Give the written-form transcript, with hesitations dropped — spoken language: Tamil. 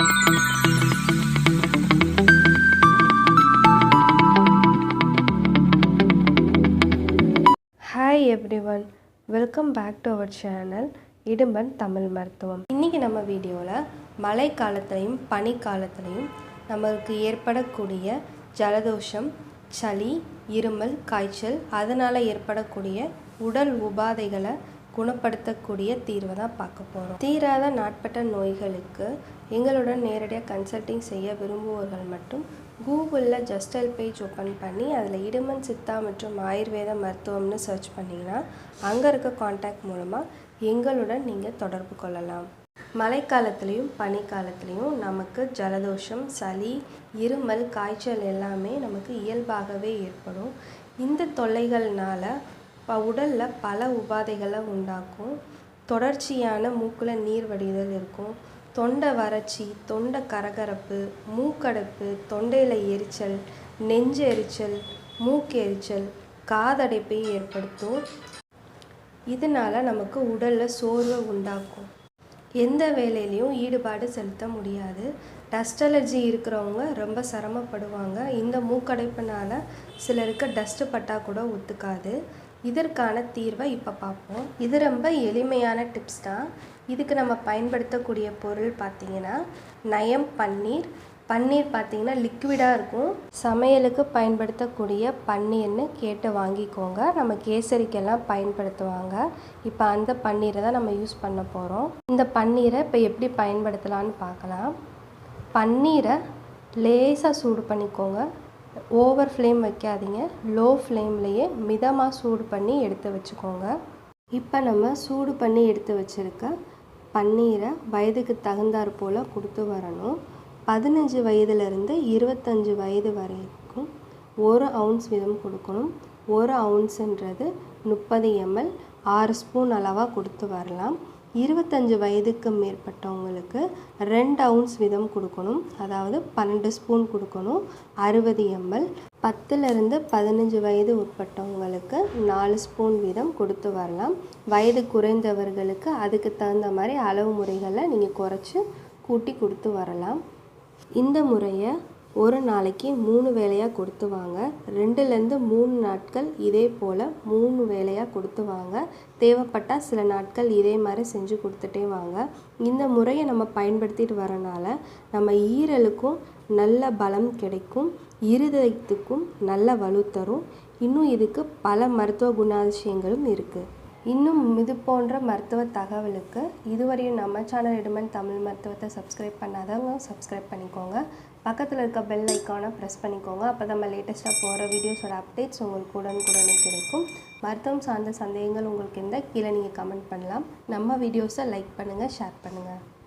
Hi everyone, welcome back to our channel Idumban Tamil மருத்துவம். இன்றைக்கி நம்ம வீடியோவில் மழை காலத்துலையும் பனி காலத்துலையும் நமக்கு ஏற்படக்கூடிய ஜலதோஷம், சளி, இருமல், காய்ச்சல் அதனால் ஏற்படக்கூடிய உடல் உபாதைகளை குணப்படுத்தக்கூடிய தீர்வை தான் பார்க்க போகிறோம். தீராத நாட்பட்ட நோய்களுக்கு எங்களுடன் நேரடியாக கன்சல்டிங் செய்ய விரும்புவோர்கள் மட்டும் கூகுளில் ஜஸ்டைல் பேஜ் ஓப்பன் பண்ணி அதில் இடுமன் சித்தா மற்றும் ஆயுர்வேத மருத்துவம்னு சர்ச் பண்ணிங்கன்னா அங்கே இருக்க காண்டாக்ட் மூலமாக எங்களுடன் நீங்கள் தொடர்பு கொள்ளலாம். மழைக்காலத்துலேயும் பனிக்காலத்துலேயும் நமக்கு ஜலதோஷம், சளி, இருமல், காய்ச்சல் எல்லாமே நமக்கு இயல்பாகவே ஏற்படும். இந்த தொல்லைகள்னால் உடலில் பல உபாதைகளை உண்டாக்கும். தொடர்ச்சியான மூக்கில் நீர் வடிதல் இருக்கும், தொண்டை வறட்சி, தொண்டை கரகரப்பு, மூக்கடைப்பு, தொண்டையில் எரிச்சல், நெஞ்சு எரிச்சல், மூக்கு எரிச்சல், காதடைப்பை ஏற்படுத்தும். இதனால் நமக்கு உடலில் சோர்வை உண்டாக்கும். எந்த வேலையிலையும் ஈடுபாடு செலுத்த முடியாது. டஸ்ட் அலர்ஜி இருக்கிறவங்க ரொம்ப சிரமப்படுவாங்க. இந்த மூக்கடைப்புனால் சிலருக்கு டஸ்ட்டு பட்டால் கூட ஒத்துக்காது. இதற்கான தீர்வை இப்போ பார்ப்போம். இது ரொம்ப எளிமையான டிப்ஸ் தான். இதுக்கு நம்ம பயன்படுத்தக்கூடிய பொருள் பார்த்திங்கன்னா நயம் பன்னீர். பன்னீர் பார்த்திங்கன்னா லிக்விடாக இருக்கும். சமையலுக்கு பயன்படுத்தக்கூடிய பன்னீர்னு கேட்டு வாங்கிக்கோங்க. நம்ம கேசரிக்கெல்லாம் பயன்படுத்துவாங்க. இப்போ அந்த பன்னீரை தான் நம்ம யூஸ் பண்ண போகிறோம். இந்த பன்னீரை இப்போ எப்படி பயன்படுத்தலான்னு பார்க்கலாம். பன்னீரை லேசாக சூடு பண்ணிக்கோங்க. ஓவர் ஃப்ளேம் வைக்காதீங்க. லோ ஃப்ளேம்லேயே மிதமாக சூடு பண்ணி எடுத்து வச்சுக்கோங்க. இப்போ நம்ம சூடு பண்ணி எடுத்து வச்சுருக்க பன்னீரை வயதுக்கு தகுந்தாற் போல் கொடுத்து வரணும். 15 வயதுலேருந்து 25 வயது வரைக்கும் 1 ounce வீதம் கொடுக்கணும். 1 ounceன்றது 30 ml, 6 ஸ்பூன் அளவாக கொடுத்து வரலாம். 25 வயதுக்கு மேற்பட்டவங்களுக்கு 2 ounce வீதம் கொடுக்கணும். அதாவது 12 ஸ்பூன் கொடுக்கணும், 60 ml. 10லேருந்து 15 வயது உட்பட்டவங்களுக்கு 4 ஸ்பூன் வீதம் கொடுத்து வரலாம். வயது குறைந்தவர்களுக்கு அதுக்கு தகுந்த மாதிரி அளவு முறைகளை நீங்கள் குறைச்சி கூட்டி கொடுத்து வரலாம். இந்த முறையை ஒரு நாளைக்கு 3 வேளையாக கொடுத்து வாங்க. 2லேருந்து 3 நாட்கள் இதே போல் 3 வேளையாக கொடுத்து வாங்க. தேவைப்பட்டால் சில நாட்கள் இதே மாதிரி செஞ்சு கொடுத்துட்டே வாங்க. இந்த முறையை நம்ம பயன்படுத்திட்டு வரனால நம்ம ஈரலுக்கும் நல்ல பலம் கிடைக்கும், இருதயத்துக்கும் நல்ல வலு தரும். இன்னும் இதுக்கு பல மருத்துவ குணாதிசயங்களும் இருக்குது. இன்னும் இது போன்ற மருத்துவ தகவலுக்கு இதுவரையும் நம்ம சேனல் இடுமன் தமிழ் மருத்துவத்தை சப்ஸ்கிரைப் பண்ணாதவங்க சப்ஸ்கிரைப் பண்ணிக்கோங்க. பக்கத்தில் இருக்க பெல் ஐக்கானை ப்ரெஸ் பண்ணிக்கோங்க. அப்போ நம்ம லேட்டஸ்ட்டாக போகிற வீடியோஸோட அப்டேட்ஸ் உங்களுக்கு உடனுக்குடனே கிடைக்கும். மருத்துவம் சார்ந்த சந்தேகங்கள் உங்களுக்கு இருந்தால் கீழே நீங்கள் கமெண்ட் பண்ணலாம். நம்ம வீடியோஸை லைக் பண்ணுங்கள், ஷேர் பண்ணுங்கள்.